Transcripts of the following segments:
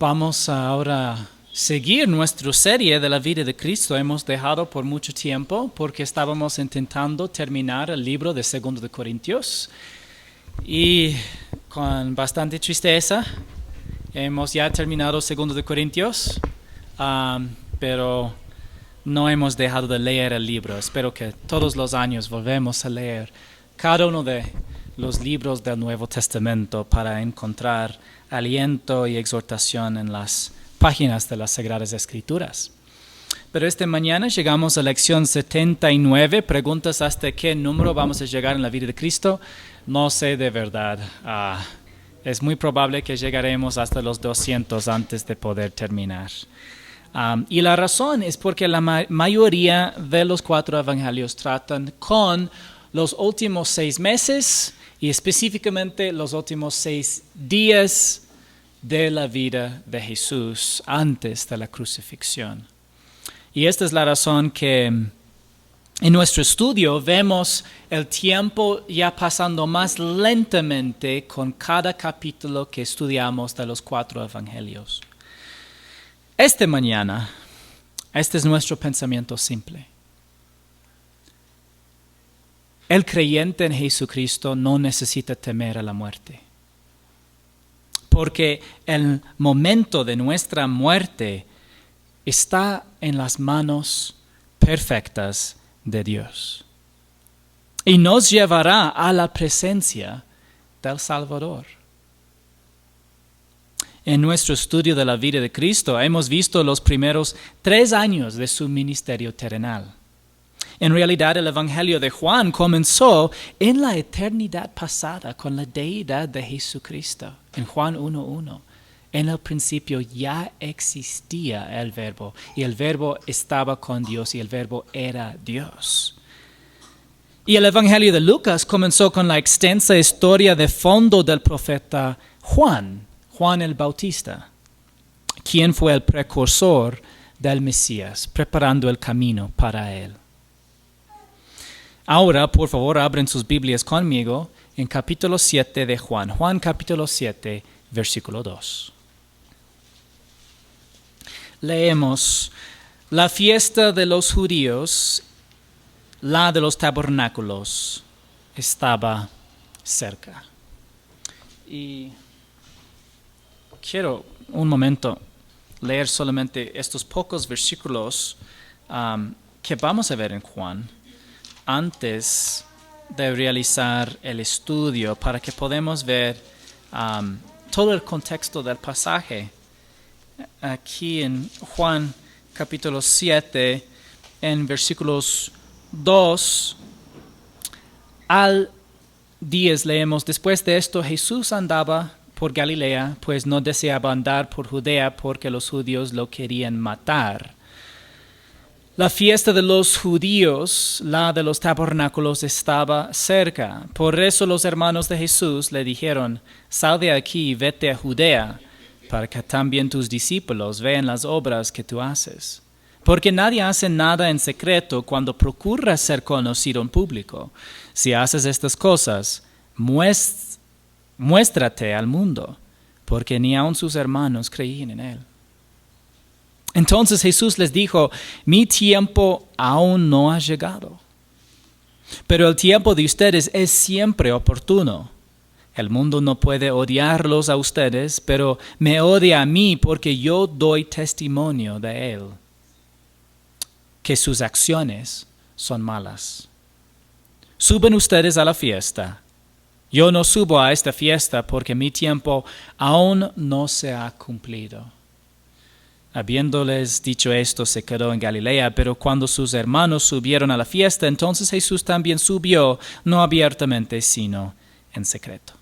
Vamos ahora a seguir nuestra serie de la vida de Cristo. Hemos dejado por mucho tiempo porque estábamos intentando terminar el libro de 2 de Corintios. Y con bastante tristeza hemos ya terminado 2 de Corintios, pero no hemos dejado de leer el libro. Espero que todos los años volvemos a leer cada uno de los libros del Nuevo Testamento para encontrar aliento y exhortación en las páginas de las Sagradas Escrituras. Pero esta mañana llegamos a lección 79, preguntas hasta qué número vamos a llegar en la vida de Cristo. No sé de verdad, es muy probable que llegaremos hasta los 200 antes de poder terminar. Y la razón es porque la mayoría de los 4 evangelios tratan con los últimos 6 meses y específicamente los últimos 6 días de la vida de Jesús antes de la crucifixión. Y esta es la razón que en nuestro estudio vemos el tiempo ya pasando más lentamente con cada capítulo que estudiamos de los 4 evangelios. Esta mañana, este es nuestro pensamiento simple. El creyente en Jesucristo no necesita temer a la muerte, porque el momento de nuestra muerte está en las manos perfectas de Dios y nos llevará a la presencia del Salvador. En nuestro estudio de la vida de Cristo hemos visto los primeros 3 años de su ministerio terrenal. En realidad, el Evangelio de Juan comenzó en la eternidad pasada con la deidad de Jesucristo. En Juan 1:1, en el principio ya existía el Verbo, y el Verbo estaba con Dios, y el Verbo era Dios. Y el Evangelio de Lucas comenzó con la extensa historia de fondo del profeta Juan el Bautista, quien fue el precursor del Mesías, preparando el camino para él. Ahora, por favor, abren sus Biblias conmigo en capítulo 7 de Juan. Juan capítulo 7, versículo 2. Leemos: la fiesta de los judíos, la de los tabernáculos, estaba cerca. Y quiero un momento leer solamente estos pocos versículos que vamos a ver en Juan, antes de realizar el estudio, para que podamos ver todo el contexto del pasaje. Aquí en Juan capítulo 7, en versículos 2 al 10 leemos: después de esto Jesús andaba por Galilea, pues no deseaba andar por Judea porque los judíos lo querían matar. La fiesta de los judíos, la de los tabernáculos, estaba cerca. Por eso los hermanos de Jesús le dijeron: sal de aquí y vete a Judea, para que también tus discípulos vean las obras que tú haces. Porque nadie hace nada en secreto cuando procura ser conocido en público. Si haces estas cosas, muéstrate al mundo, porque ni aun sus hermanos creían en él. Entonces Jesús les dijo: mi tiempo aún no ha llegado, pero el tiempo de ustedes es siempre oportuno. El mundo no puede odiarlos a ustedes, pero me odia a mí porque yo doy testimonio de él, que sus acciones son malas. Suben ustedes a la fiesta. Yo no subo a esta fiesta porque mi tiempo aún no se ha cumplido. Habiéndoles dicho esto, se quedó en Galilea, pero cuando sus hermanos subieron a la fiesta, entonces Jesús también subió, no abiertamente, sino en secreto.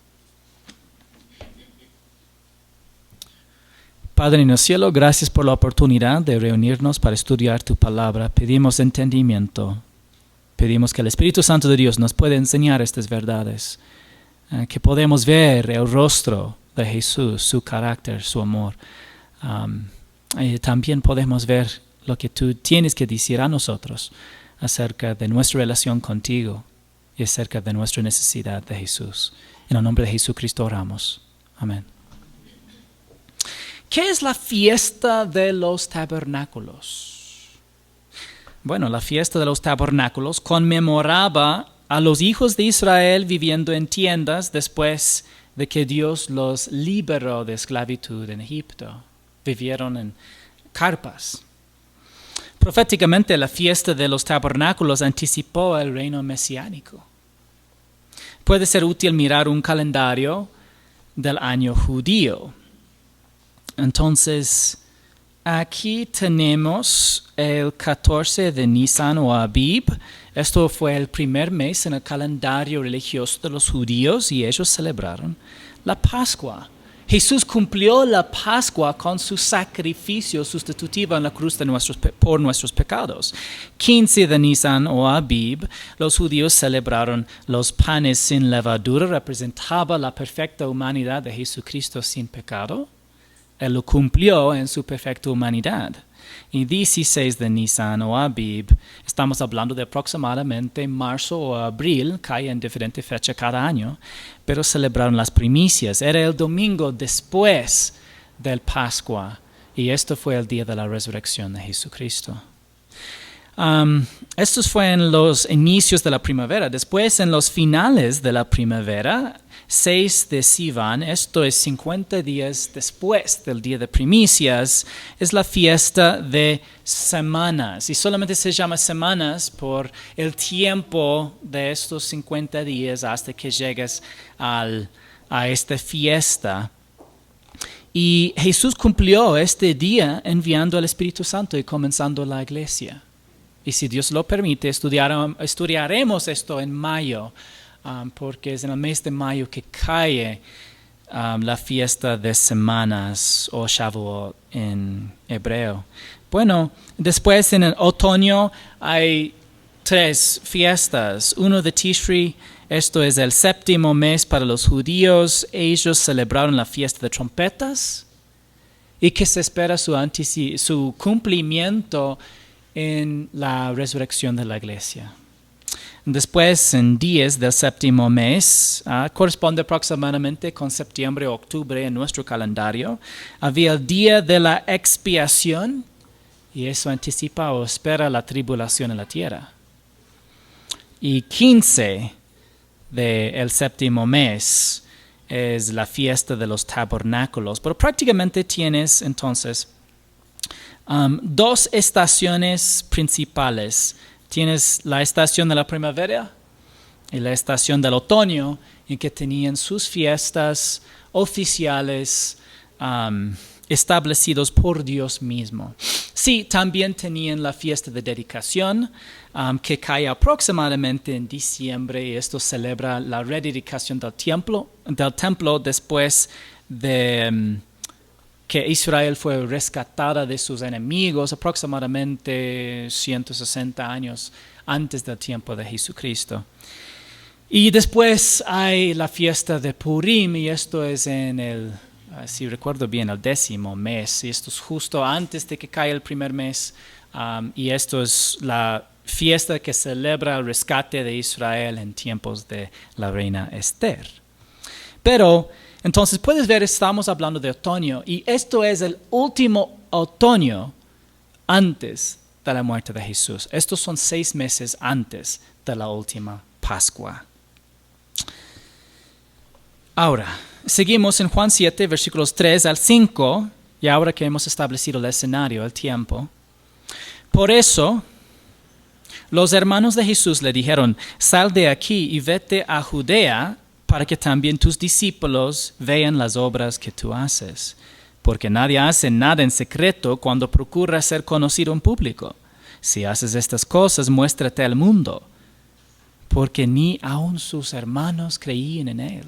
Padre en el cielo, gracias por la oportunidad de reunirnos para estudiar tu palabra. Pedimos entendimiento. Pedimos que el Espíritu Santo de Dios nos pueda enseñar estas verdades, que podemos ver el rostro de Jesús, su carácter, su amor. Y también podemos ver lo que tú tienes que decir a nosotros acerca de nuestra relación contigo y acerca de nuestra necesidad de Jesús. En el nombre de Jesucristo oramos. Amén. ¿Qué es la fiesta de los tabernáculos? Bueno, la fiesta de los tabernáculos conmemoraba a los hijos de Israel viviendo en tiendas después de que Dios los liberó de esclavitud en Egipto. Vivieron en carpas. Proféticamente, la fiesta de los tabernáculos anticipó el reino mesiánico. Puede ser útil mirar un calendario del año judío. Entonces, aquí tenemos el 14 de Nisan o Abib. Esto fue el primer mes en el calendario religioso de los judíos y ellos celebraron la Pascua. Jesús cumplió la Pascua con su sacrificio sustitutivo en la cruz por nuestros pecados. 15 de Nisan o Abib, los judíos celebraron los panes sin levadura, representaba la perfecta humanidad de Jesucristo sin pecado. Él lo cumplió en su perfecta humanidad. Y 16 de Nisan o Abib, estamos hablando de aproximadamente marzo o abril, cae en diferente fecha cada año, pero celebraron las primicias. Era el domingo después del Pascua, y esto fue el día de la resurrección de Jesucristo. Estos fueron en los inicios de la primavera. Después, en los finales de la primavera, 6 de Sivan, esto es 50 días después del día de primicias, es la fiesta de semanas. Y solamente se llama semanas por el tiempo de estos 50 días hasta que llegues a esta fiesta. Y Jesús cumplió este día enviando al Espíritu Santo y comenzando la iglesia. Y si Dios lo permite, estudiaremos esto en mayo, porque es en el mes de mayo que cae la fiesta de semanas o Shavuot en hebreo. Bueno, después en el otoño hay 3 fiestas. Uno de Tishri, esto es el 7º mes para los judíos. Ellos celebraron la fiesta de trompetas y que se espera su cumplimiento en la resurrección de la iglesia. Después, en 10 del 7º mes, corresponde aproximadamente con septiembre o octubre en nuestro calendario, había el día de la expiación, y eso anticipa o espera la tribulación en la tierra. Y 15 del 7º mes es la fiesta de los tabernáculos, pero prácticamente tienes entonces 2 estaciones principales. Tienes la estación de la primavera y la estación del otoño, en que tenían sus fiestas oficiales establecidos por Dios mismo. Sí, también tenían la fiesta de dedicación, que cae aproximadamente en diciembre, y esto celebra la rededicación del templo después de que Israel fue rescatada de sus enemigos aproximadamente 160 años antes del tiempo de Jesucristo. Y después hay la fiesta de Purim, y esto es en el, si recuerdo bien, el 10º mes, y esto es justo antes de que caiga el primer mes, y esto es la fiesta que celebra el rescate de Israel en tiempos de la reina Esther. Pero entonces puedes ver, estamos hablando de otoño, y esto es el último otoño antes de la muerte de Jesús. Estos son 6 meses antes de la última Pascua. Ahora, seguimos en Juan 7, versículos 3 al 5, y ahora que hemos establecido el escenario, el tiempo. Por eso, los hermanos de Jesús le dijeron: sal de aquí y vete a Judea, para que también tus discípulos vean las obras que tú haces. Porque nadie hace nada en secreto cuando procura ser conocido en público. Si haces estas cosas, muéstrate al mundo, porque ni aun sus hermanos creían en él.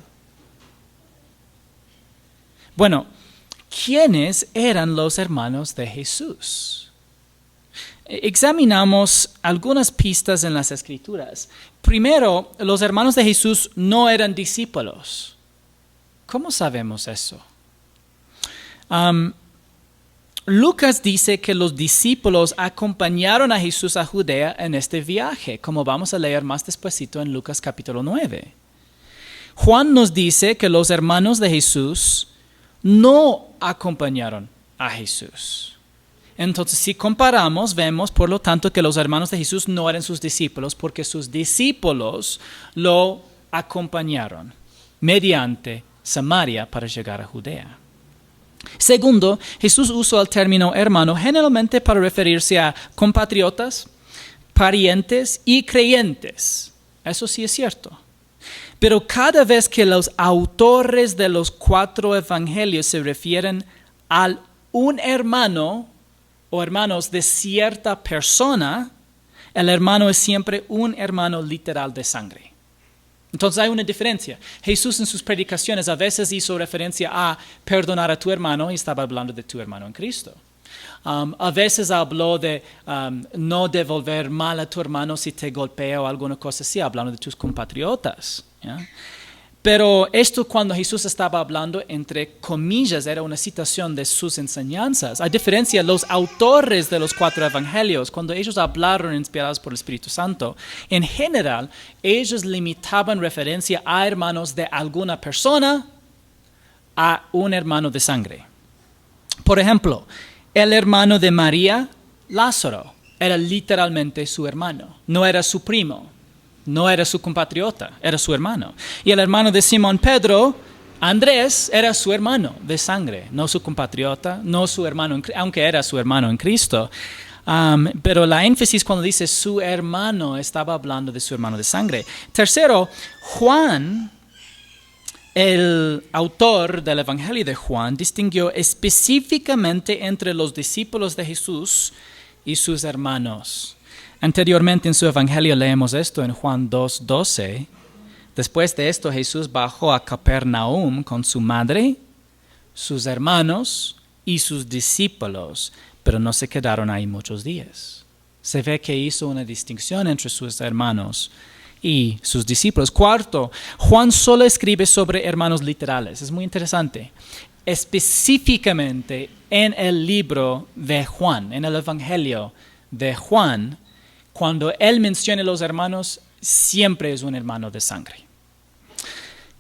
Bueno, ¿quiénes eran los hermanos de Jesús? Examinamos algunas pistas en las Escrituras. Primero, los hermanos de Jesús no eran discípulos. ¿Cómo sabemos eso? Lucas dice que los discípulos acompañaron a Jesús a Judea en este viaje, como vamos a leer más despuesito en Lucas capítulo 9. Juan nos dice que los hermanos de Jesús no acompañaron a Jesús. Entonces, si comparamos, vemos, por lo tanto, que los hermanos de Jesús no eran sus discípulos porque sus discípulos lo acompañaron mediante Samaria para llegar a Judea. Segundo, Jesús usó el término hermano generalmente para referirse a compatriotas, parientes y creyentes. Eso sí es cierto. Pero cada vez que los autores de los 4 evangelios se refieren a un hermano o hermanos de cierta persona, el hermano es siempre un hermano literal de sangre. Entonces hay una diferencia. Jesús en sus predicaciones a veces hizo referencia a perdonar a tu hermano y estaba hablando de tu hermano en Cristo. A veces habló de no devolver mal a tu hermano si te golpea o alguna cosa así, hablando de tus compatriotas. ¿Ya? Pero esto cuando Jesús estaba hablando, entre comillas, era una citación de sus enseñanzas. A diferencia, los autores de los 4 evangelios, cuando ellos hablaron inspirados por el Espíritu Santo, en general, ellos limitaban referencia a hermanos de alguna persona a un hermano de sangre. Por ejemplo, el hermano de María, Lázaro, era literalmente su hermano, no era su primo. No era su compatriota, era su hermano. Y el hermano de Simón Pedro, Andrés, era su hermano de sangre, no su compatriota, no su hermano, aunque era su hermano en Cristo. Pero la énfasis cuando dice su hermano, estaba hablando de su hermano de sangre. Tercero, Juan, el autor del Evangelio de Juan, distinguió específicamente entre los discípulos de Jesús y sus hermanos. Anteriormente en su evangelio leemos esto en Juan 2:12. Después de esto Jesús bajó a Capernaum con su madre, sus hermanos y sus discípulos, pero no se quedaron ahí muchos días. Se ve que hizo una distinción entre sus hermanos y sus discípulos. Cuarto, Juan solo escribe sobre hermanos literales. Es muy interesante. Específicamente en el libro de Juan, en el evangelio de Juan, cuando él menciona a los hermanos, siempre es un hermano de sangre.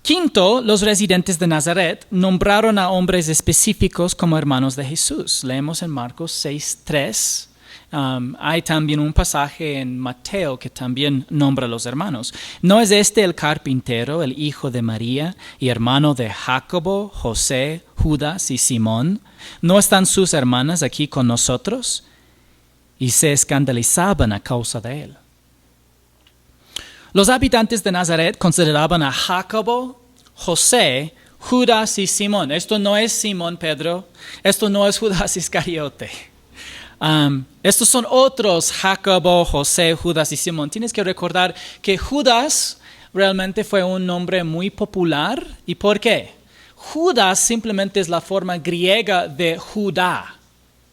Quinto, los residentes de Nazaret nombraron a hombres específicos como hermanos de Jesús. Leemos en Marcos 6:3. Hay también un pasaje en Mateo que también nombra a los hermanos. ¿No es este el carpintero, el hijo de María y hermano de Jacobo, José, Judas y Simón? ¿No están sus hermanas aquí con nosotros? Y se escandalizaban a causa de él. Los habitantes de Nazaret consideraban a Jacobo, José, Judas y Simón. Esto no es Simón Pedro, esto no es Judas Iscariote. Estos son otros Jacobo, José, Judas y Simón. Tienes que recordar que Judas realmente fue un nombre muy popular. ¿Y por qué? Judas simplemente es la forma griega de Judá,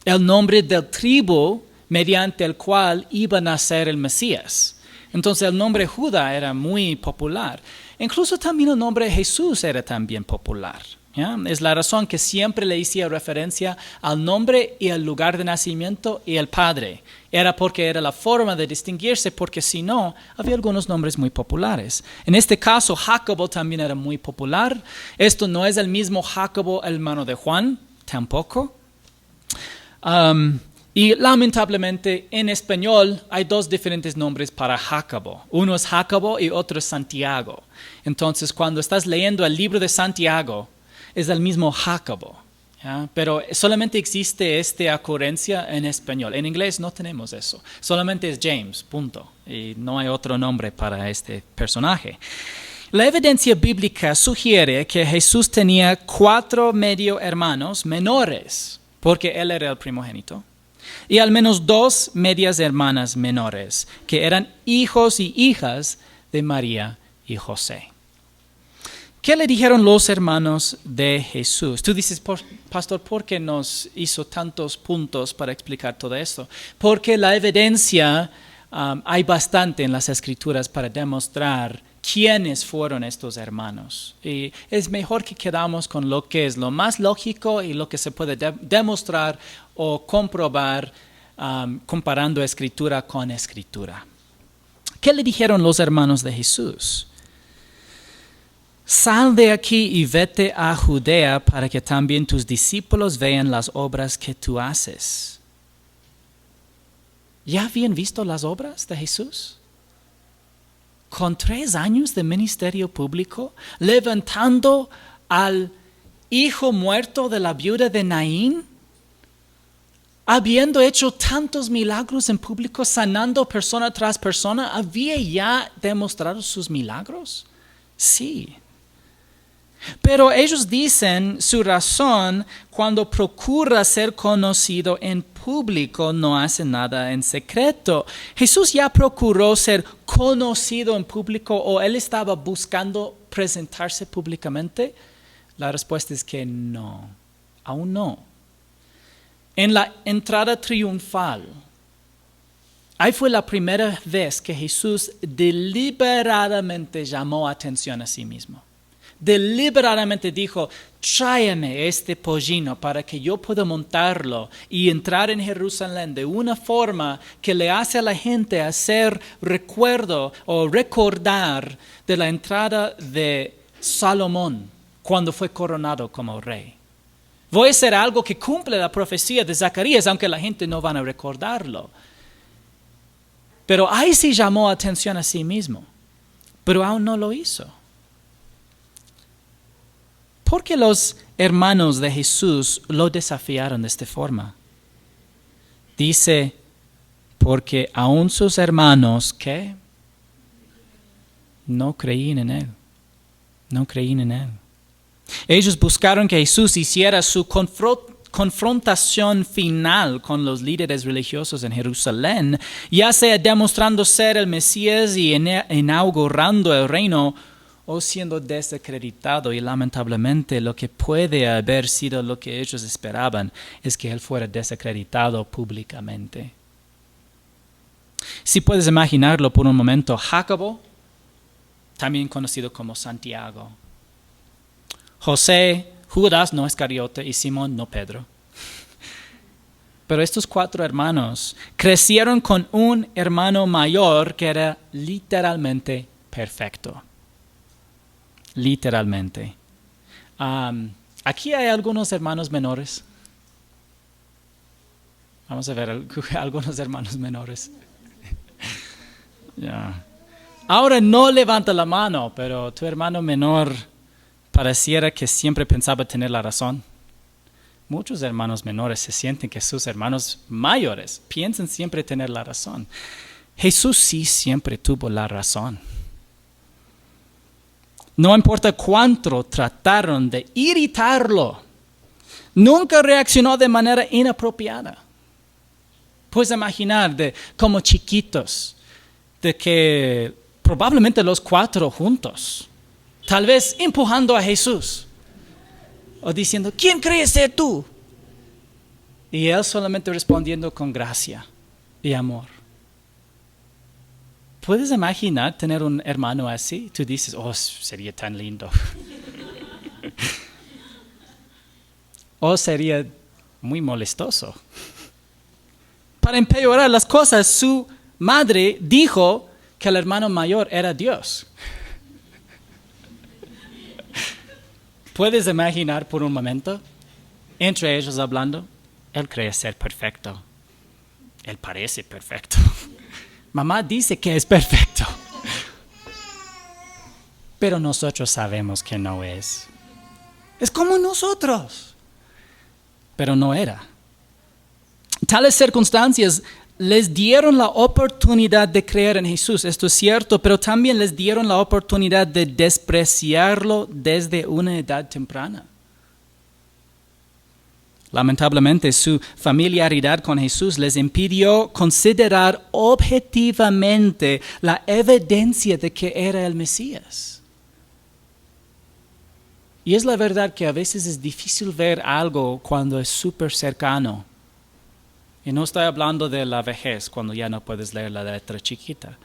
el nombre del tribu mediante el cual iba a nacer el Mesías. Entonces el nombre Judá era muy popular. Incluso también el nombre Jesús era también popular. ¿Ya? Es la razón que siempre le hacía referencia al nombre y al lugar de nacimiento y el padre. Era porque era la forma de distinguirse, porque si no, había algunos nombres muy populares. En este caso, Jacobo también era muy popular. Esto no es el mismo Jacobo, el hermano de Juan, tampoco. Y lamentablemente en español hay 2 diferentes nombres para Jacobo. Uno es Jacobo y otro es Santiago. Entonces cuando estás leyendo el libro de Santiago es el mismo Jacobo. ¿Ya? Pero solamente existe esta ocurrencia en español. En inglés no tenemos eso. Solamente es James, punto. Y no hay otro nombre para este personaje. La evidencia bíblica sugiere que Jesús tenía 4 medio hermanos menores, porque él era el primogénito. Y al menos 2 medias hermanas menores, que eran hijos y hijas de María y José. ¿Qué le dijeron los hermanos de Jesús? Tú dices, pastor, ¿por qué nos hizo tantos puntos para explicar todo esto? Porque la evidencia hay bastante en las Escrituras para demostrar quiénes fueron estos hermanos. Y es mejor que quedamos con lo que es lo más lógico y lo que se puede demostrar o comprobar comparando escritura con escritura. ¿Qué le dijeron los hermanos de Jesús? Sal de aquí y vete a Judea para que también tus discípulos vean las obras que tú haces. ¿Ya habían visto las obras de Jesús? Con 3 años de ministerio público, levantando al hijo muerto de la viuda de Naín, habiendo hecho tantos milagros en público, sanando persona tras persona, ¿había ya demostrado sus milagros? Sí. Pero ellos dicen su razón: cuando procura ser conocido en público, no hace nada en secreto. ¿Jesús ya procuró ser conocido en público o él estaba buscando presentarse públicamente? La respuesta es que no, aún no. En la entrada triunfal, ahí fue la primera vez que Jesús deliberadamente llamó atención a sí mismo. Deliberadamente dijo: tráeme este pollino para que yo pueda montarlo y entrar en Jerusalén de una forma que le hace a la gente hacer recuerdo o recordar de la entrada de Salomón cuando fue coronado como rey. Voy a hacer algo que cumple la profecía de Zacarías, aunque la gente no van a recordarlo. Pero ahí sí llamó atención a sí mismo, pero aún no lo hizo. ¿Por qué los hermanos de Jesús lo desafiaron de esta forma? Dice, porque aún sus hermanos, ¿qué? No creían en él. No creían en él. Ellos buscaron que Jesús hiciera su confrontación final con los líderes religiosos en Jerusalén, ya sea demostrando ser el Mesías y inaugurando el reino, o siendo desacreditado. Y lamentablemente lo que puede haber sido lo que ellos esperaban es que él fuera desacreditado públicamente. Si puedes imaginarlo por un momento, Jacobo, también conocido como Santiago, José, Judas, no Iscariote, y Simón, no Pedro. Pero estos 4 hermanos crecieron con un hermano mayor que era literalmente perfecto. Literalmente. Aquí hay algunos hermanos menores. Vamos a ver algunos hermanos menores. Yeah. Ahora no levanta la mano, pero tu hermano menor pareciera que siempre pensaba tener la razón. Muchos hermanos menores se sienten que sus hermanos mayores piensan siempre tener la razón. Jesús sí siempre tuvo la razón. No importa cuánto trataron de irritarlo, nunca reaccionó de manera inapropiada. Puedes imaginar como chiquitos, de que probablemente los 4 juntos, tal vez empujando a Jesús, o diciendo, ¿quién crees ser tú? Y él solamente respondiendo con gracia y amor. ¿Puedes imaginar tener un hermano así? Tú dices, oh, sería tan lindo. O sería muy molestoso. Para empeorar las cosas, su madre dijo que el hermano mayor era Dios. ¿Puedes imaginar por un momento? Entre ellos hablando, él cree ser perfecto. Él parece perfecto. Mamá dice que es perfecto. Pero nosotros sabemos que no es. Es como nosotros. Pero no era. Tales circunstancias les dieron la oportunidad de creer en Jesús, esto es cierto, pero también les dieron la oportunidad de despreciarlo desde una edad temprana. Lamentablemente, su familiaridad con Jesús les impidió considerar objetivamente la evidencia de que era el Mesías. Y es la verdad que a veces es difícil ver algo cuando es súper cercano. Y no estoy hablando de la vejez, cuando ya no puedes leer la letra chiquita.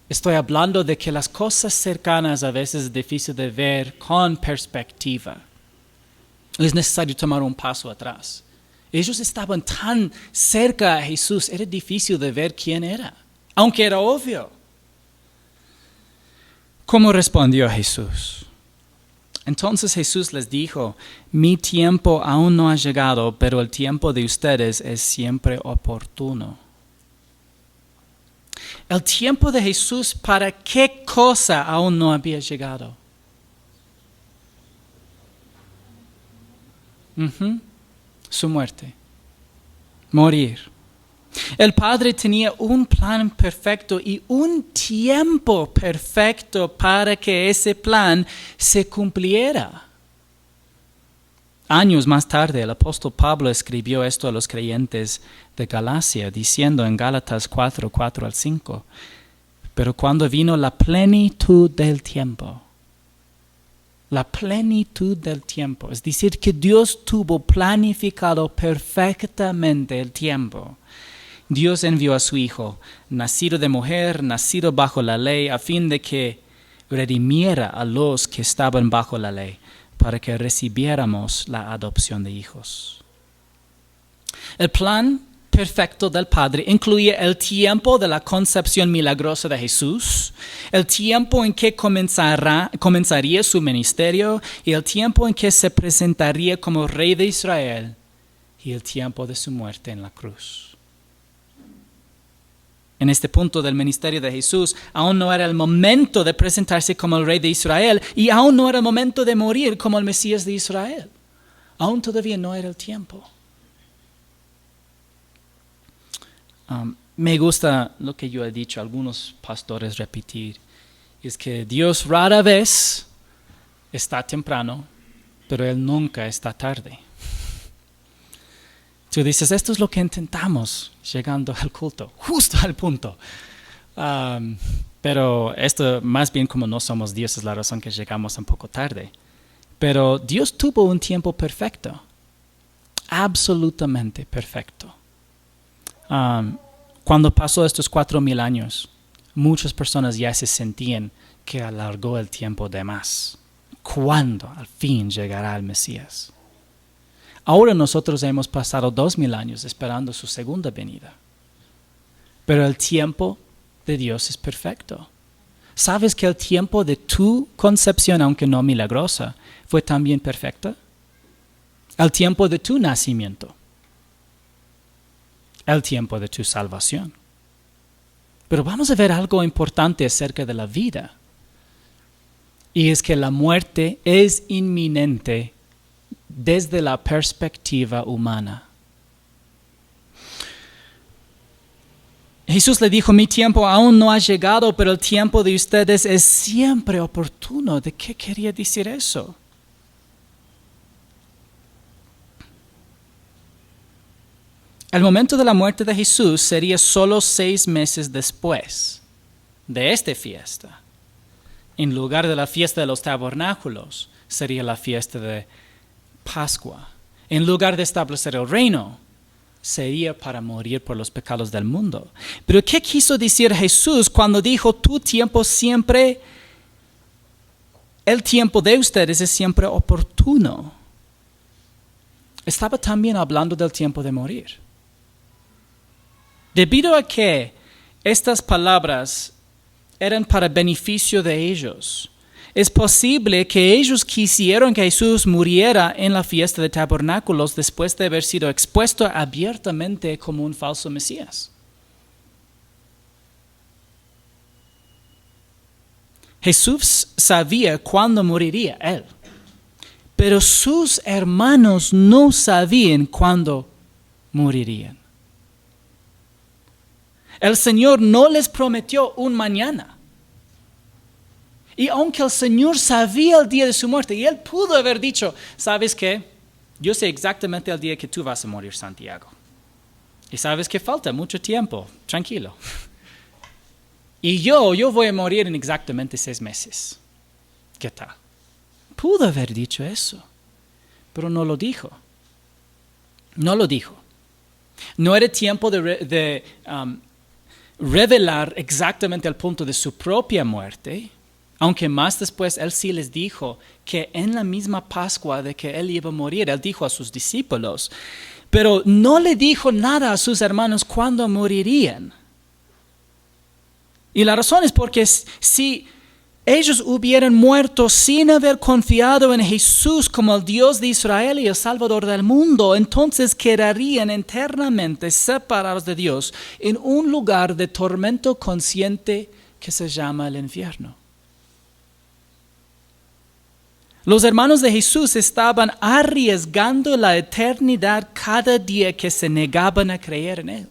Estoy hablando de que las cosas cercanas a veces es difícil de ver con perspectiva. Es necesario tomar un paso atrás. Ellos estaban tan cerca a Jesús, era difícil de ver quién era, aunque era obvio. ¿Cómo respondió Jesús? Entonces Jesús les dijo, mi tiempo aún no ha llegado, pero el tiempo de ustedes es siempre oportuno. El tiempo de Jesús, ¿para qué cosa aún no había llegado? Su muerte. Morir. El Padre tenía un plan perfecto y un tiempo perfecto para que ese plan se cumpliera. Años más tarde, el apóstol Pablo escribió esto a los creyentes de Galacia, diciendo en Gálatas 4:4-5, pero cuando vino la plenitud del tiempo, es decir, que Dios tuvo planificado perfectamente el tiempo, Dios envió a su Hijo, nacido de mujer, nacido bajo la ley, a fin de que redimiera a los que estaban bajo la ley, para que recibiéramos la adopción de hijos. El plan perfecto del Padre incluye el tiempo de la concepción milagrosa de Jesús, el tiempo en que comenzaría su ministerio y el tiempo en que se presentaría como Rey de Israel y el tiempo de su muerte en la cruz. En este punto del ministerio de Jesús, aún no era el momento de presentarse como el Rey de Israel y aún no era el momento de morir como el Mesías de Israel. Aún todavía no era el tiempo. Me gusta lo que yo he dicho a algunos pastores repetir, es que Dios rara vez está temprano, pero Él nunca está tarde. Tú dices, esto es lo que intentamos llegando al culto, justo al punto. Pero esto más bien como no somos Dios es la razón que llegamos un poco tarde. Pero Dios tuvo un tiempo perfecto, absolutamente perfecto. Cuando pasó estos 4,000 años, muchas personas ya se sentían que alargó el tiempo de más. ¿Cuándo al fin llegará el Mesías? Ahora nosotros hemos pasado 2,000 años esperando su segunda venida. Pero el tiempo de Dios es perfecto. ¿Sabes que el tiempo de tu concepción, aunque no milagrosa, fue también perfecto? El tiempo de tu nacimiento. El tiempo de tu salvación. Pero vamos a ver algo importante acerca de la vida. Y es que la muerte es inminente desde la perspectiva humana. Jesús le dijo, mi tiempo aún no ha llegado, pero el tiempo de ustedes es siempre oportuno. ¿De qué quería decir eso? El momento de la muerte de Jesús sería solo 6 meses después de esta fiesta. En lugar de la fiesta de los tabernáculos, sería la fiesta de Pascua. En lugar de establecer el reino, sería para morir por los pecados del mundo. Pero ¿qué quiso decir Jesús cuando dijo, tu tiempo siempre, el tiempo de ustedes es siempre oportuno? Estaba también hablando del tiempo de morir. Debido a que estas palabras eran para beneficio de ellos, es posible que ellos quisieron que Jesús muriera en la fiesta de tabernáculos después de haber sido expuesto abiertamente como un falso Mesías. Jesús sabía cuándo moriría él, pero sus hermanos no sabían cuándo morirían. El Señor no les prometió un mañana. Y aunque el Señor sabía el día de su muerte, y Él pudo haber dicho, ¿sabes qué? Yo sé exactamente el día que tú vas a morir, Santiago. Y sabes que falta mucho tiempo, tranquilo. Y yo voy a morir en exactamente 6 meses. ¿Qué tal? Pudo haber dicho eso, pero no lo dijo. No lo dijo. No era tiempo de revelar exactamente el punto de su propia muerte, aunque más después Él sí les dijo que en la misma Pascua de que Él iba a morir, Él dijo a sus discípulos, pero no le dijo nada a sus hermanos cuándo morirían. Y la razón es porque si ellos hubieran muerto sin haber confiado en Jesús como el Dios de Israel y el Salvador del mundo, entonces quedarían eternamente separados de Dios en un lugar de tormento consciente que se llama el infierno. Los hermanos de Jesús estaban arriesgando la eternidad cada día que se negaban a creer en Él.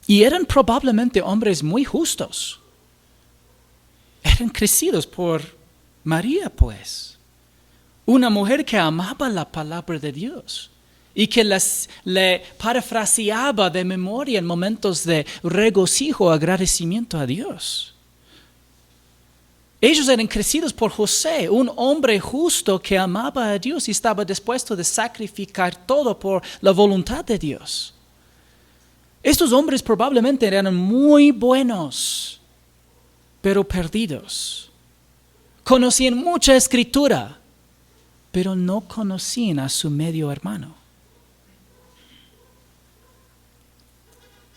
Y eran probablemente hombres muy justos. Eran crecidos por María, pues. Una mujer que amaba la palabra de Dios y que le parafraseaba de memoria en momentos de regocijo o agradecimiento a Dios. Ellos eran crecidos por José, un hombre justo que amaba a Dios y estaba dispuesto a sacrificar todo por la voluntad de Dios. Estos hombres probablemente eran muy buenos, pero perdidos. Conocían mucha escritura, pero no conocían a su medio hermano.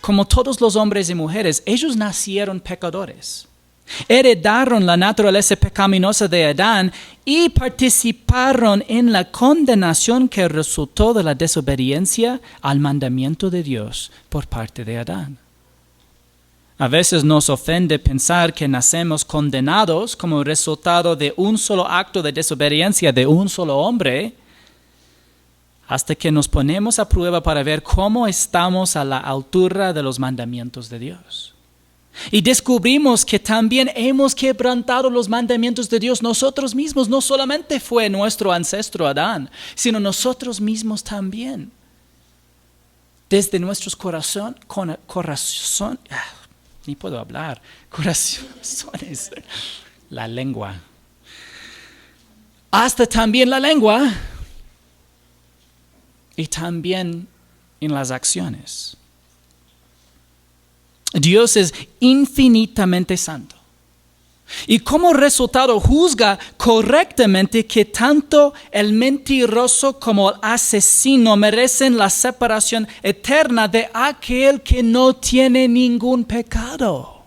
Como todos los hombres y mujeres, ellos nacieron pecadores. Heredaron la naturaleza pecaminosa de Adán y participaron en la condenación que resultó de la desobediencia al mandamiento de Dios por parte de Adán. A veces nos ofende pensar que nacemos condenados como resultado de un solo acto de desobediencia de un solo hombre, hasta que nos ponemos a prueba para ver cómo estamos a la altura de los mandamientos de Dios. Y descubrimos que también hemos quebrantado los mandamientos de Dios nosotros mismos. No solamente fue nuestro ancestro Adán, sino nosotros mismos también. Desde nuestros corazones, la lengua, hasta también la lengua y también en las acciones. Dios es infinitamente santo. Y como resultado juzga correctamente que tanto el mentiroso como el asesino merecen la separación eterna de aquel que no tiene ningún pecado.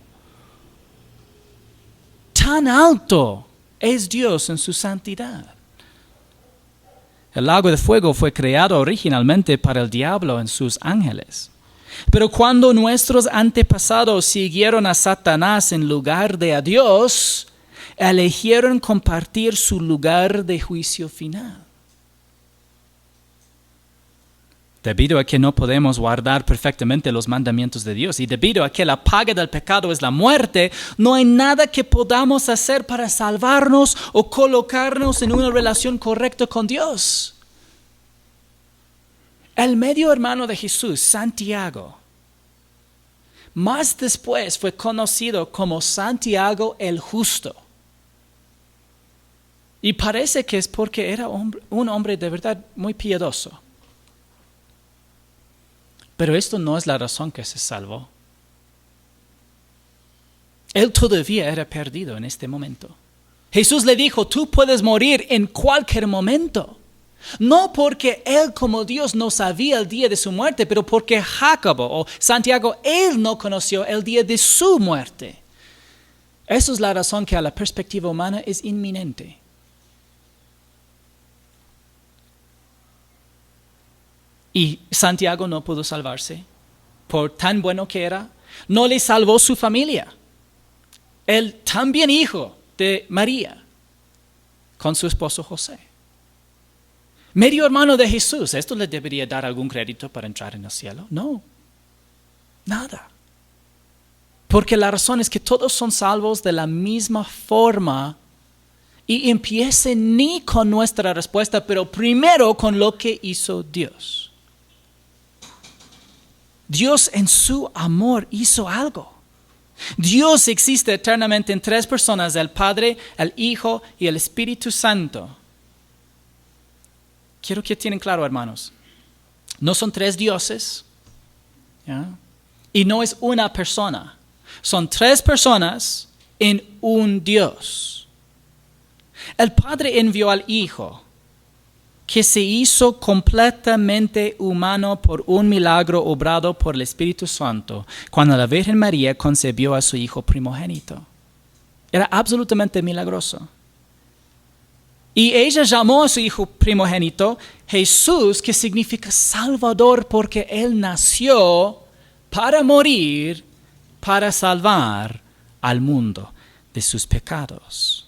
Tan alto es Dios en su santidad. El lago de fuego fue creado originalmente para el diablo y sus ángeles. Pero cuando nuestros antepasados siguieron a Satanás en lugar de a Dios, eligieron compartir su lugar de juicio final. Debido a que no podemos guardar perfectamente los mandamientos de Dios y debido a que la paga del pecado es la muerte, no hay nada que podamos hacer para salvarnos o colocarnos en una relación correcta con Dios. El medio hermano de Jesús, Santiago, más después fue conocido como Santiago el Justo. Y parece que es porque era un hombre de verdad muy piadoso. Pero esto no es la razón que se salvó. Él todavía era perdido en este momento. Jesús le dijo, tú puedes morir en cualquier momento. No porque él como Dios no sabía el día de su muerte, pero porque Jacobo o Santiago, él no conoció el día de su muerte. Esa es la razón que a la perspectiva humana es inminente. Y Santiago no pudo salvarse, por tan bueno que era. No le salvó su familia. Él también hijo de María, con su esposo José. Medio hermano de Jesús, ¿esto le debería dar algún crédito para entrar en el cielo? No, nada. Porque la razón es que todos son salvos de la misma forma y empiece ni con nuestra respuesta, pero primero con lo que hizo Dios. Dios en su amor hizo algo. Dios existe eternamente en tres personas, el Padre, el Hijo y el Espíritu Santo. Quiero que tienen claro, hermanos, no son tres dioses, ¿ya? Y no es una persona. Son tres personas en un Dios. El Padre envió al Hijo que se hizo completamente humano por un milagro obrado por el Espíritu Santo cuando la Virgen María concebió a su Hijo primogénito. Era absolutamente milagroso. Y ella llamó a su Hijo primogénito Jesús, que significa Salvador, porque Él nació para morir, para salvar al mundo de sus pecados.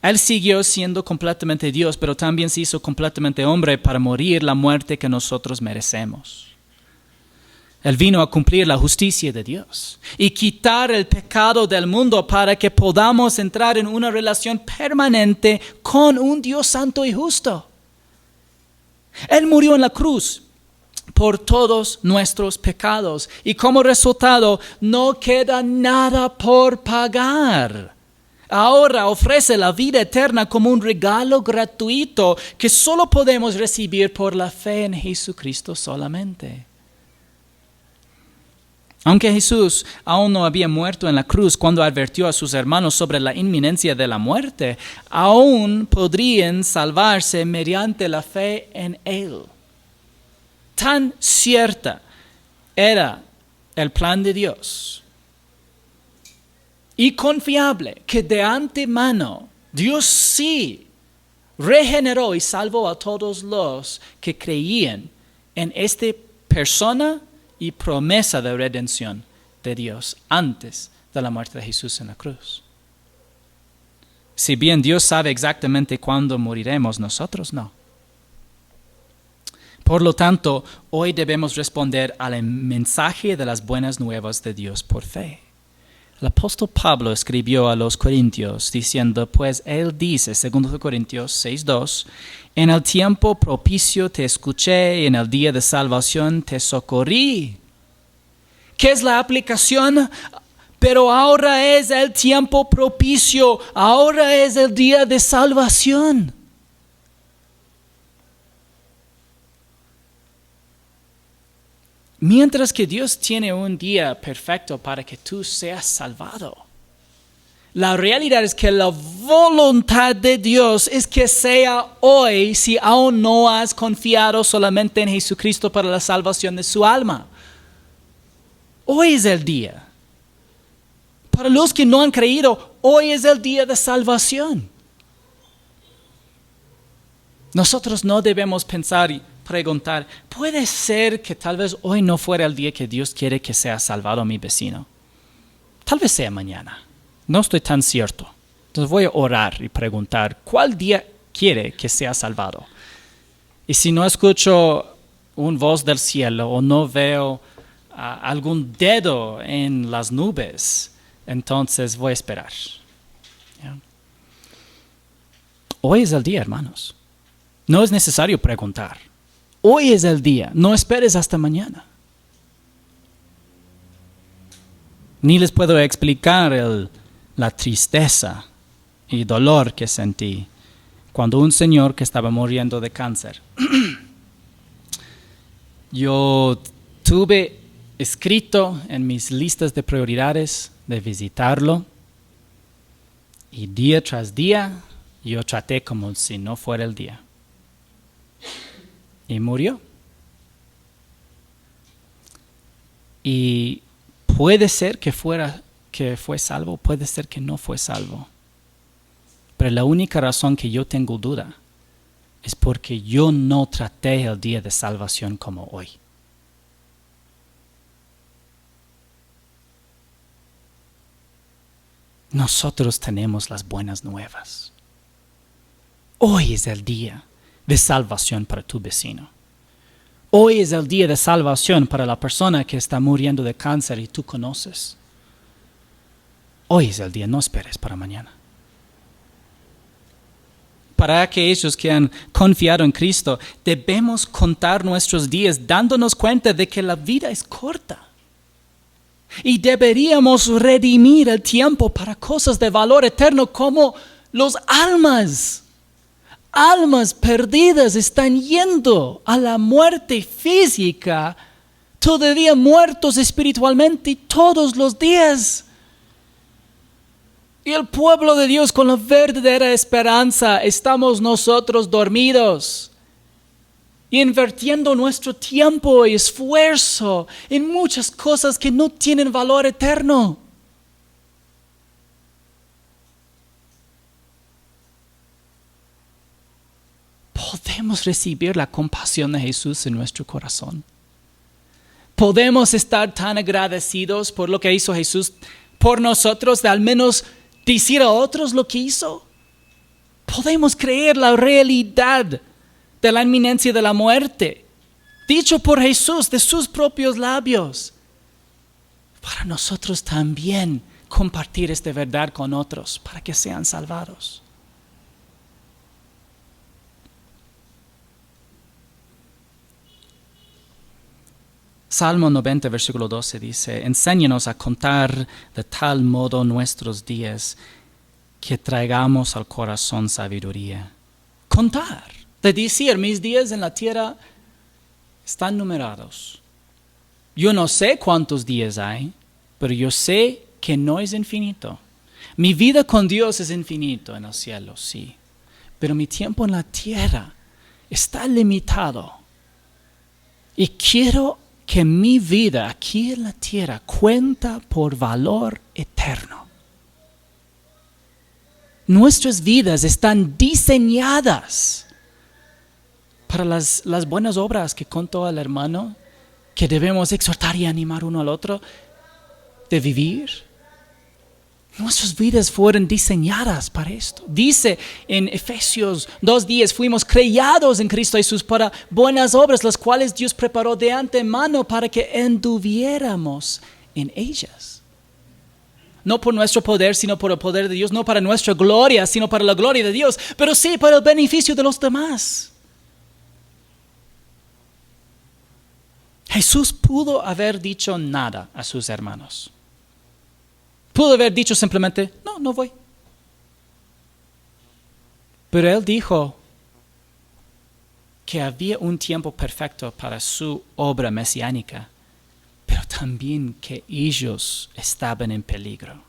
Él siguió siendo completamente Dios, pero también se hizo completamente hombre para morir la muerte que nosotros merecemos. Él vino a cumplir la justicia de Dios y quitar el pecado del mundo para que podamos entrar en una relación permanente con un Dios santo y justo. Él murió en la cruz por todos nuestros pecados y como resultado no queda nada por pagar. Ahora ofrece la vida eterna como un regalo gratuito que solo podemos recibir por la fe en Jesucristo solamente. Aunque Jesús aún no había muerto en la cruz cuando advirtió a sus hermanos sobre la inminencia de la muerte, aún podrían salvarse mediante la fe en Él. Tan cierta era el plan de Dios y confiable que de antemano Dios sí regeneró y salvó a todos los que creían en esta persona y promesa de redención de Dios antes de la muerte de Jesús en la cruz. Si bien Dios sabe exactamente cuándo moriremos, nosotros no. Por lo tanto, hoy debemos responder al mensaje de las buenas nuevas de Dios por fe. El apóstol Pablo escribió a los Corintios diciendo, pues él dice, 2 Corintios 6:2, en el tiempo propicio te escuché y en el día de salvación te socorrí. ¿Qué es la aplicación? Pero ahora es el tiempo propicio, ahora es el día de salvación. Mientras que Dios tiene un día perfecto para que tú seas salvado, la realidad es que la voluntad de Dios es que sea hoy si aún no has confiado solamente en Jesucristo para la salvación de su alma. Hoy es el día. Para los que no han creído, hoy es el día de salvación. Nosotros no debemos pensar y preguntar, ¿puede ser que tal vez hoy no fuera el día que Dios quiere que sea salvado mi vecino? Tal vez sea mañana. No estoy tan cierto. Entonces voy a orar y preguntar, ¿cuál día quiere que sea salvado? Y si no escucho una voz del cielo o no veo algún dedo en las nubes, entonces voy a esperar. ¿Ya? Hoy es el día, hermanos. No es necesario preguntar. Hoy es el día, no esperes hasta mañana. Ni les puedo explicar la tristeza y dolor que sentí cuando un señor que estaba muriendo de cáncer. Yo tuve escrito en mis listas de prioridades de visitarlo y día tras día yo traté como si no fuera el día. Y murió. Y puede ser que fue salvo, puede ser que no fue salvo. Pero la única razón que yo tengo duda es porque yo no traté el día de salvación como hoy. Nosotros tenemos las buenas nuevas. Hoy es el día de salvación para tu vecino. Hoy es el día de salvación para la persona que está muriendo de cáncer y tú conoces. Hoy es el día, no esperes para mañana. Para aquellos que han confiado en Cristo, debemos contar nuestros días dándonos cuenta de que la vida es corta. Y deberíamos redimir el tiempo para cosas de valor eterno como los almas. Almas perdidas están yendo a la muerte física, todavía muertos espiritualmente todos los días. Y el pueblo de Dios con la verdadera esperanza estamos nosotros dormidos, invirtiendo nuestro tiempo y esfuerzo en muchas cosas que no tienen valor eterno. Podemos recibir la compasión de Jesús en nuestro corazón. Podemos estar tan agradecidos por lo que hizo Jesús por nosotros, de al menos decir a otros lo que hizo. Podemos creer la realidad de la inminencia de la muerte, dicho por Jesús de sus propios labios, para nosotros también compartir esta verdad con otros, para que sean salvados. Salmo 90, versículo 12 dice: enséñanos a contar de tal modo nuestros días que traigamos al corazón sabiduría. Contar, de decir, mis días en la tierra están numerados. Yo no sé cuántos días hay, pero yo sé que no es infinito. Mi vida con Dios es infinito en el cielo, sí, pero mi tiempo en la tierra está limitado. Y quiero que mi vida aquí en la tierra cuenta por valor eterno. Nuestras vidas están diseñadas para las buenas obras que contó el hermano, que debemos exhortar y animar uno al otro de vivir. Nuestras vidas fueron diseñadas para esto. Dice en Efesios 2:10, fuimos creados en Cristo Jesús para buenas obras, las cuales Dios preparó de antemano para que anduviéramos en ellas. No por nuestro poder, sino por el poder de Dios, no para nuestra gloria, sino para la gloria de Dios, pero sí para el beneficio de los demás. Jesús pudo haber dicho nada a sus hermanos. Pudo haber dicho simplemente, no voy. Pero Él dijo que había un tiempo perfecto para su obra mesiánica, pero también que ellos estaban en peligro.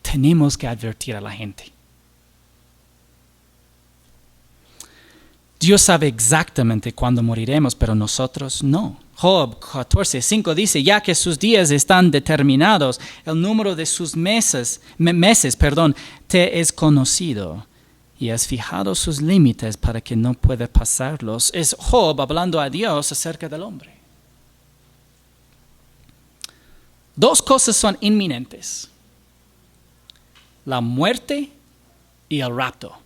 Tenemos que advertir a la gente. Dios sabe exactamente cuándo moriremos, pero nosotros no. Job 14:5 dice, ya que sus días están determinados, el número de sus meses, te es conocido y has fijado sus límites para que no pueda pasarlos. Es Job hablando a Dios acerca del hombre. Dos cosas son inminentes: la muerte y el rapto.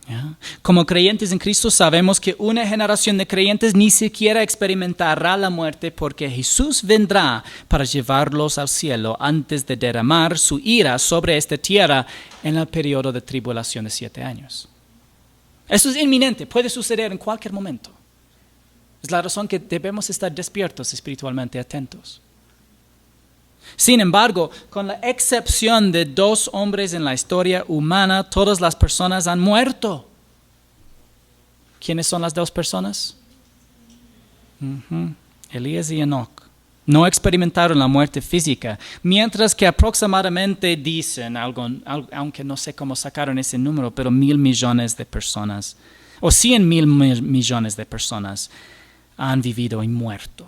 ¿Ya? Como creyentes en Cristo sabemos que una generación de creyentes ni siquiera experimentará la muerte, porque Jesús vendrá para llevarlos al cielo antes de derramar su ira sobre esta tierra en el periodo de tribulación de 7 años. Eso es inminente, puede suceder en cualquier momento. Es la razón que debemos estar despiertos espiritualmente, atentos. Sin embargo, con la excepción de 2 hombres en la historia humana, todas las personas han muerto. ¿Quiénes son las 2 personas? Elías y Enoc. No experimentaron la muerte física, mientras que aproximadamente dicen, aunque no sé cómo sacaron ese número, pero 1,000 millones de personas, o 100,000 millones de personas han vivido y muerto.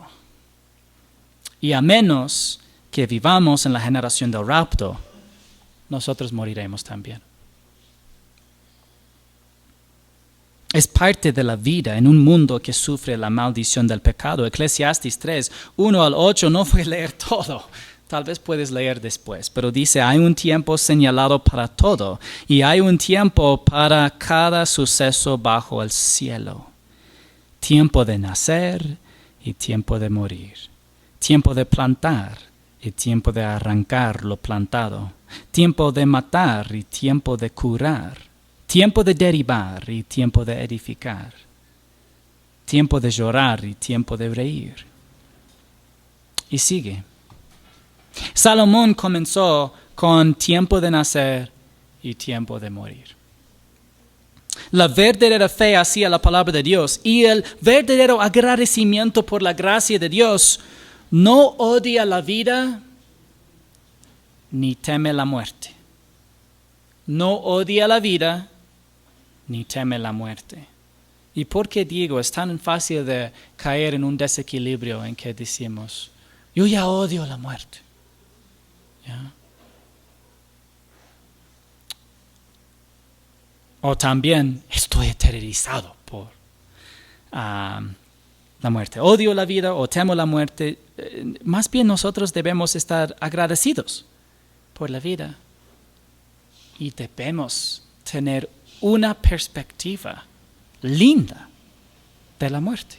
Y a menos que vivamos en la generación del rapto, nosotros moriremos también. Es parte de la vida en un mundo que sufre la maldición del pecado. Eclesiastes 3, 1 al 8, no voy a leer todo, tal vez puedes leer después, pero dice, hay un tiempo señalado para todo, y hay un tiempo para cada suceso bajo el cielo. Tiempo de nacer y tiempo de morir. Tiempo de plantar y tiempo de arrancar lo plantado, tiempo de matar y tiempo de curar, tiempo de derribar y tiempo de edificar, tiempo de llorar y tiempo de reír. Y sigue. Salomón comenzó con tiempo de nacer y tiempo de morir. La verdadera fe hacia la palabra de Dios y el verdadero agradecimiento por la gracia de Dios no odia la vida ni teme la muerte. No odia la vida, ni teme la muerte. ¿Y por qué digo? Es tan fácil de caer en un desequilibrio en que decimos, yo ya odio la muerte. ¿Ya? O también estoy aterrorizado por la muerte. Odio la vida o temo la muerte. Más bien nosotros debemos estar agradecidos por la vida. Y debemos tener una perspectiva linda de la muerte.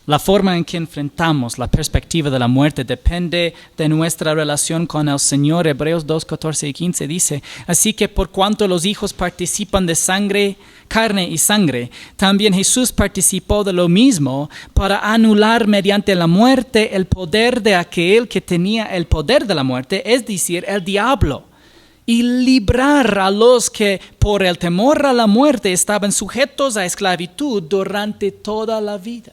La forma en que enfrentamos la perspectiva de la muerte depende de nuestra relación con el Señor. Hebreos 2, 14 y 15 dice, así que por cuanto los hijos participan de sangre, carne y sangre, también Jesús participó de lo mismo para anular mediante la muerte el poder de aquel que tenía el poder de la muerte, es decir, el diablo, y librar a los que por el temor a la muerte estaban sujetos a esclavitud durante toda la vida.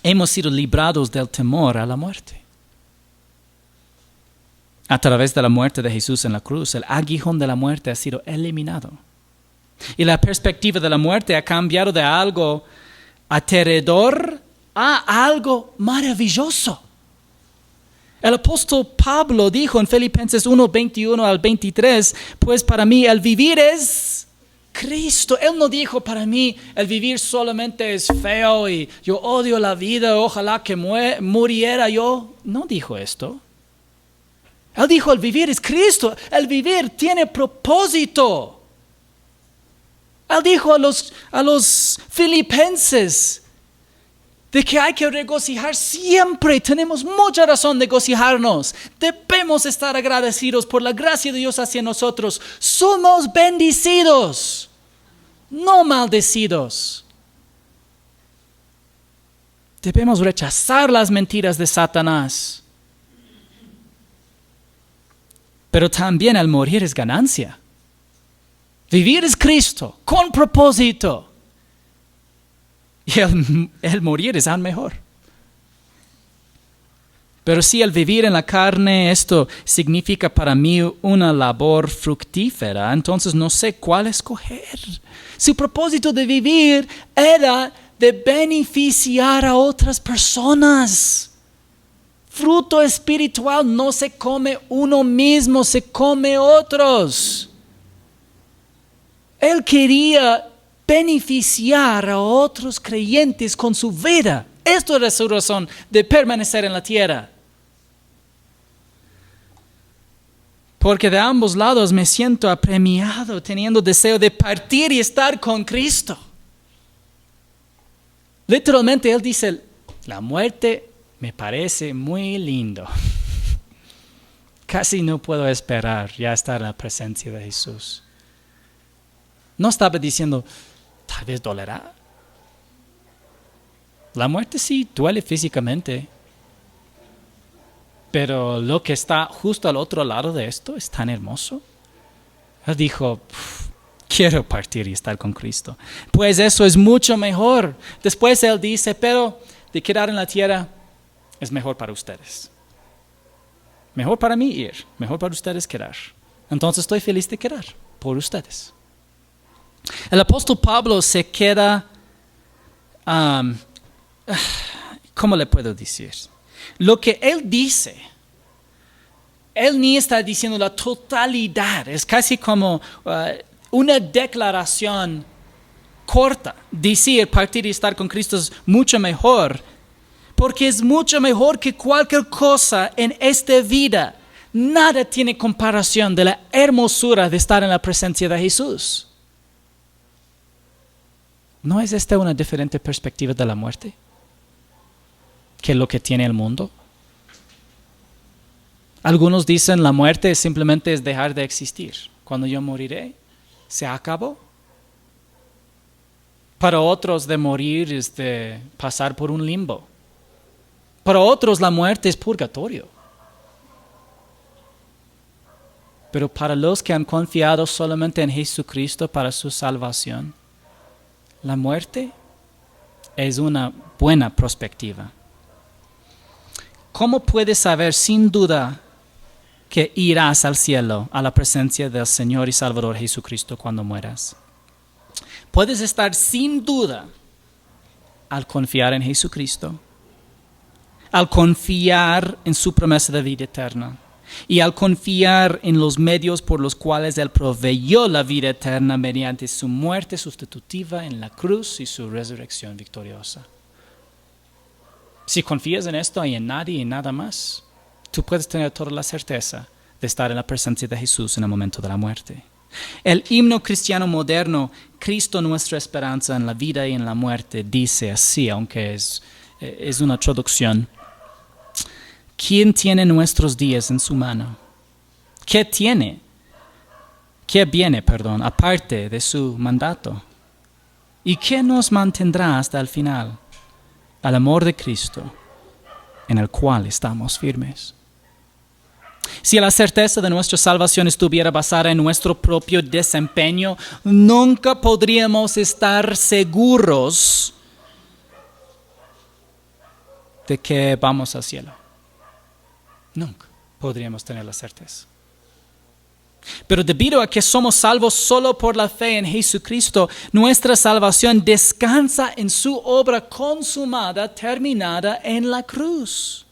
Hemos sido librados del temor a la muerte. A través de la muerte de Jesús en la cruz, el aguijón de la muerte ha sido eliminado. Y la perspectiva de la muerte ha cambiado de algo aterrador a algo maravilloso. El apóstol Pablo dijo en Filipenses 1, 21 al 23, pues para mí el vivir es Cristo. Él no dijo para mí el vivir solamente es feo y yo odio la vida, ojalá que muriera yo. No dijo esto. Él dijo el vivir es Cristo. El vivir tiene propósito. Él dijo a los filipenses de que hay que regocijar siempre. Tenemos mucha razón de regocijarnos. Debemos estar agradecidos por la gracia de Dios hacia nosotros. Somos bendecidos, no maldecidos. Debemos rechazar las mentiras de Satanás. Pero también el morir es ganancia. Vivir es Cristo, con propósito. Y el morir es aún mejor. Pero si el vivir en la carne, esto significa para mí una labor fructífera, entonces no sé cuál escoger. Su propósito de vivir era de beneficiar a otras personas. Fruto espiritual no se come uno mismo, se come otros. Él quería beneficiar a otros creyentes con su vida. Esto es su razón de permanecer en la tierra. Porque de ambos lados me siento apremiado, teniendo deseo de partir y estar con Cristo. Literalmente él dice, la muerte me parece muy lindo. Casi no puedo esperar ya estar en la presencia de Jesús. No estaba diciendo, tal vez dolerá. La muerte sí duele físicamente. Pero lo que está justo al otro lado de esto es tan hermoso. Él dijo, quiero partir y estar con Cristo. Pues eso es mucho mejor. Después él dice, pero de quedar en la tierra es mejor para ustedes. Mejor para mí ir, mejor para ustedes quedar. Entonces estoy feliz de quedar por ustedes. El apóstol Pablo se queda, ¿cómo le puedo decir? Lo que él dice, él ni está diciendo la totalidad, es casi como una declaración corta. Decir partir y estar con Cristo es mucho mejor, porque es mucho mejor que cualquier cosa en esta vida. Nada tiene comparación de la hermosura de estar en la presencia de Jesús. ¿No es esta una diferente perspectiva de la muerte que lo que tiene el mundo? Algunos dicen la muerte simplemente es dejar de existir. Cuando yo moriré, se acabó. Para otros de morir es de pasar por un limbo. Para otros la muerte es purgatorio. Pero para los que han confiado solamente en Jesucristo para su salvación, la muerte es una buena perspectiva. ¿cómo puedes saber sin duda que irás al cielo, a la presencia del Señor y Salvador Jesucristo cuando mueras? Puedes estar sin duda al confiar en Jesucristo, al confiar en su promesa de vida eterna y al confiar en los medios por los cuales Él proveyó la vida eterna mediante su muerte sustitutiva en la cruz y su resurrección victoriosa. Si confías en esto y en nadie y nada más, tú puedes tener toda la certeza de estar en la presencia de Jesús en el momento de la muerte. El himno cristiano moderno, Cristo nuestra esperanza en la vida y en la muerte, dice así, aunque es una traducción. ¿Quién tiene nuestros días en su mano? ¿Qué tiene? ¿Qué viene, aparte de su mandato? ¿Y qué nos mantendrá hasta el final? Al amor de Cristo, en el cual estamos firmes. Si la certeza de nuestra salvación estuviera basada en nuestro propio desempeño, nunca podríamos estar seguros de que vamos al cielo. Nunca podríamos tener la certeza. Pero debido a que somos salvos solo por la fe en Jesucristo, nuestra salvación descansa en su obra consumada, terminada en la cruz.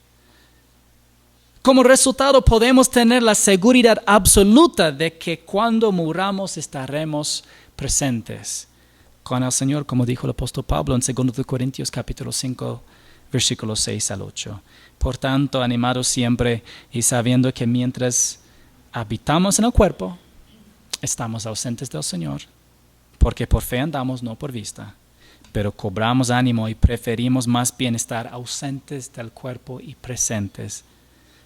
Como resultado podemos tener la seguridad absoluta de que cuando muramos estaremos presentes con el Señor, como dijo el apóstol Pablo en 2 Corintios capítulo 5, versículos 6 al 8. Por tanto, animados siempre y sabiendo que mientras habitamos en el cuerpo, estamos ausentes del Señor, porque por fe andamos, no por vista. Pero cobramos ánimo y preferimos más bien estar ausentes del cuerpo y presentes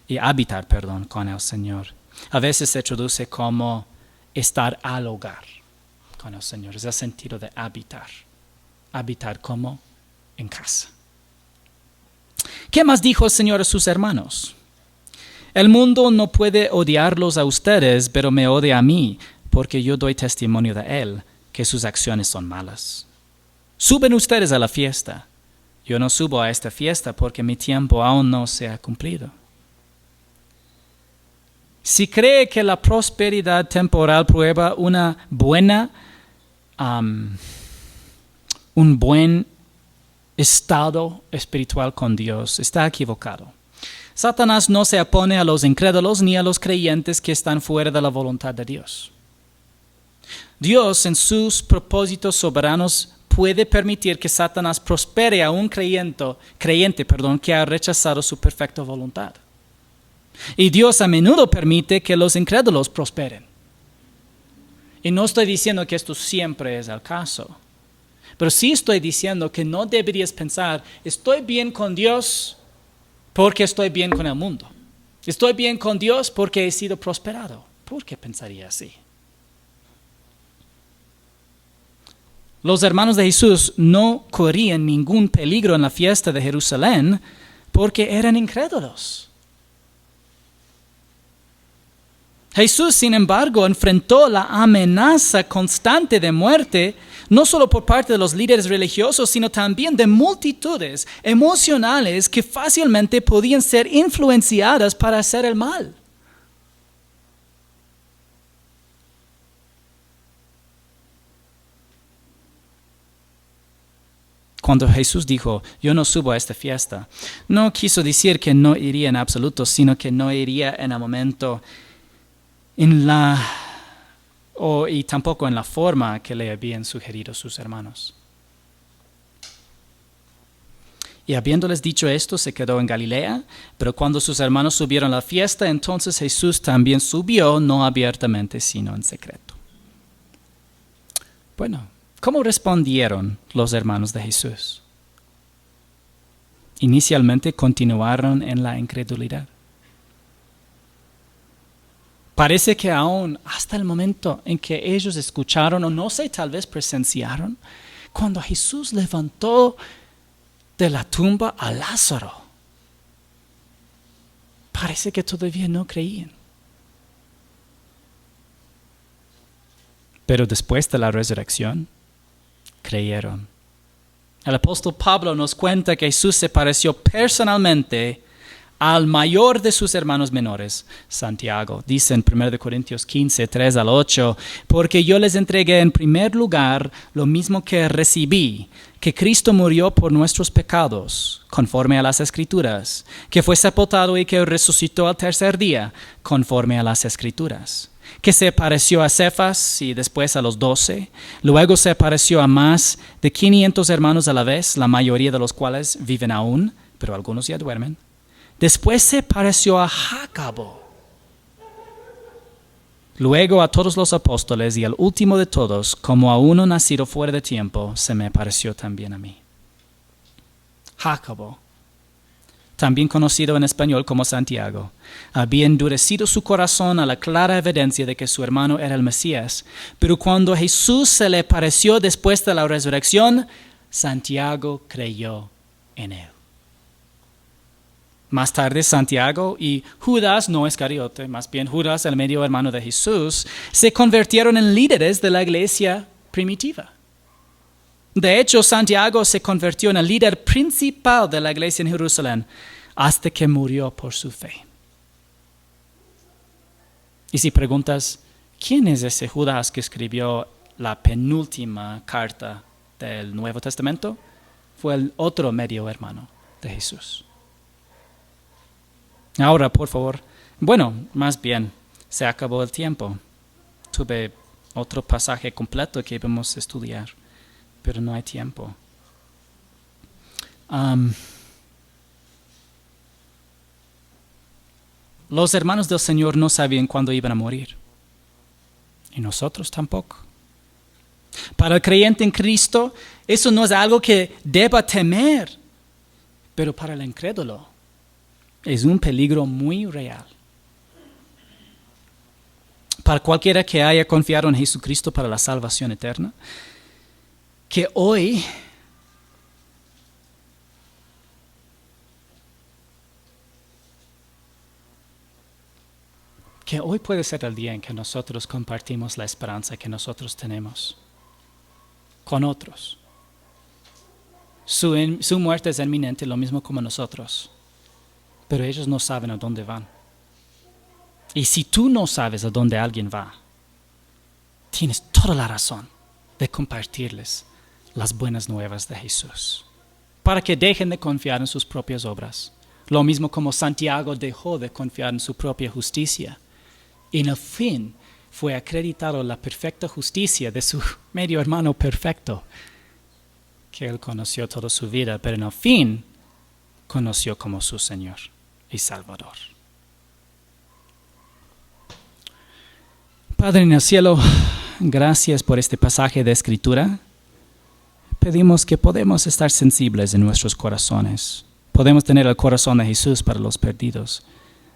y habitar, con el Señor. A veces se traduce como estar al hogar con el Señor. Es el sentido de habitar. Habitar como en casa. ¿Qué más dijo el Señor a sus hermanos? El mundo no puede odiarlos a ustedes, pero me odia a mí, porque yo doy testimonio de Él, que sus acciones son malas. Suben ustedes a la fiesta. Yo no subo a esta fiesta porque mi tiempo aún no se ha cumplido. Si cree que la prosperidad temporal prueba un buen estado espiritual con Dios, está equivocado. Satanás no se opone a los incrédulos ni a los creyentes que están fuera de la voluntad de Dios. Dios, en sus propósitos soberanos, puede permitir que Satanás prospere a un creyente que ha rechazado su perfecta voluntad. Y Dios a menudo permite que los incrédulos prosperen. Y no estoy diciendo que esto siempre es el caso, pero sí estoy diciendo que no deberías pensar, estoy bien con Dios porque estoy bien con el mundo. Estoy bien con Dios porque he sido prosperado. ¿Por qué pensaría así? Los hermanos de Jesús no corrían ningún peligro en la fiesta de Jerusalén porque eran incrédulos. Jesús, sin embargo, enfrentó la amenaza constante de muerte, no solo por parte de los líderes religiosos, sino también de multitudes emocionales que fácilmente podían ser influenciadas para hacer el mal. Cuando Jesús dijo, yo no subo a esta fiesta, no quiso decir que no iría en absoluto, sino que no iría en el momento y tampoco en la forma que le habían sugerido sus hermanos. Y habiéndoles dicho esto, se quedó en Galilea, pero cuando sus hermanos subieron a la fiesta, entonces Jesús también subió, no abiertamente, sino en secreto. Bueno, ¿cómo respondieron los hermanos de Jesús? Inicialmente continuaron en la incredulidad. Parece que aún hasta el momento en que ellos escucharon, o no sé, tal vez presenciaron, cuando Jesús levantó de la tumba a Lázaro, parece que todavía no creían. Pero después de la resurrección, creyeron. El apóstol Pablo nos cuenta que Jesús se pareció personalmente al mayor de sus hermanos menores, Santiago. Dice en 1 Corintios 15, 3 al 8, porque yo les entregué en primer lugar lo mismo que recibí, que Cristo murió por nuestros pecados, conforme a las Escrituras, que fue sepultado y que resucitó al tercer día, conforme a las Escrituras, que se apareció a Cefas y después a los 12, luego se apareció a más de 500 hermanos a la vez, la mayoría de los cuales viven aún, pero algunos ya duermen. Después se pareció a Jacobo, luego a todos los apóstoles y al último de todos, como a uno nacido fuera de tiempo, se me pareció también a mí. Jacobo, también conocido en español como Santiago, había endurecido su corazón a la clara evidencia de que su hermano era el Mesías, pero cuando Jesús se le pareció después de la resurrección, Santiago creyó en él. Más tarde, Santiago y Judas, no Iscariote, más bien Judas, el medio hermano de Jesús, se convirtieron en líderes de la iglesia primitiva. De hecho, Santiago se convirtió en el líder principal de la iglesia en Jerusalén hasta que murió por su fe. Y si preguntas, ¿quién es ese Judas que escribió la penúltima carta del Nuevo Testamento? Fue el otro medio hermano de Jesús. Ahora, por favor, más bien, se acabó el tiempo. Tuve otro pasaje completo que íbamos a estudiar, pero no hay tiempo. Los hermanos del Señor no sabían cuándo iban a morir, y nosotros tampoco. Para el creyente en Cristo, eso no es algo que deba temer, pero para el incrédulo es un peligro muy real. Para cualquiera que haya confiado en Jesucristo para la salvación eterna, que hoy puede ser el día en que nosotros compartimos la esperanza que nosotros tenemos con otros. Su muerte es inminente, lo mismo como nosotros. Pero ellos no saben a dónde van. Y si tú no sabes a dónde alguien va, tienes toda la razón de compartirles las buenas nuevas de Jesús, para que dejen de confiar en sus propias obras, lo mismo como Santiago dejó de confiar en su propia justicia. Y en el fin fue acreditado la perfecta justicia de su medio hermano perfecto, que él conoció toda su vida, pero en el fin conoció como su Señor y Salvador. Padre en el cielo, gracias por este pasaje de Escritura. Pedimos que podamos estar sensibles en nuestros corazones. Podemos tener el corazón de Jesús para los perdidos.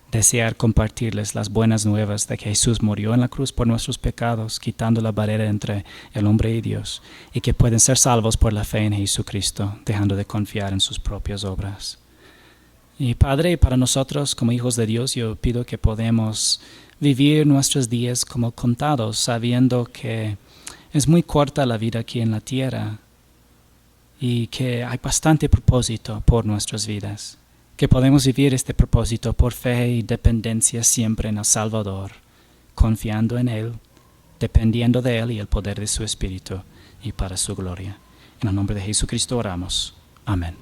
Desear compartirles las buenas nuevas de que Jesús murió en la cruz por nuestros pecados, quitando la barrera entre el hombre y Dios, y que pueden ser salvos por la fe en Jesucristo, dejando de confiar en sus propias obras. Y Padre, para nosotros como hijos de Dios, yo pido que podamos vivir nuestros días como contados, sabiendo que es muy corta la vida aquí en la tierra y que hay bastante propósito por nuestras vidas. Que podemos vivir este propósito por fe y dependencia siempre en el Salvador, confiando en Él, dependiendo de Él y el poder de su Espíritu y para su gloria. En el nombre de Jesucristo oramos. Amén.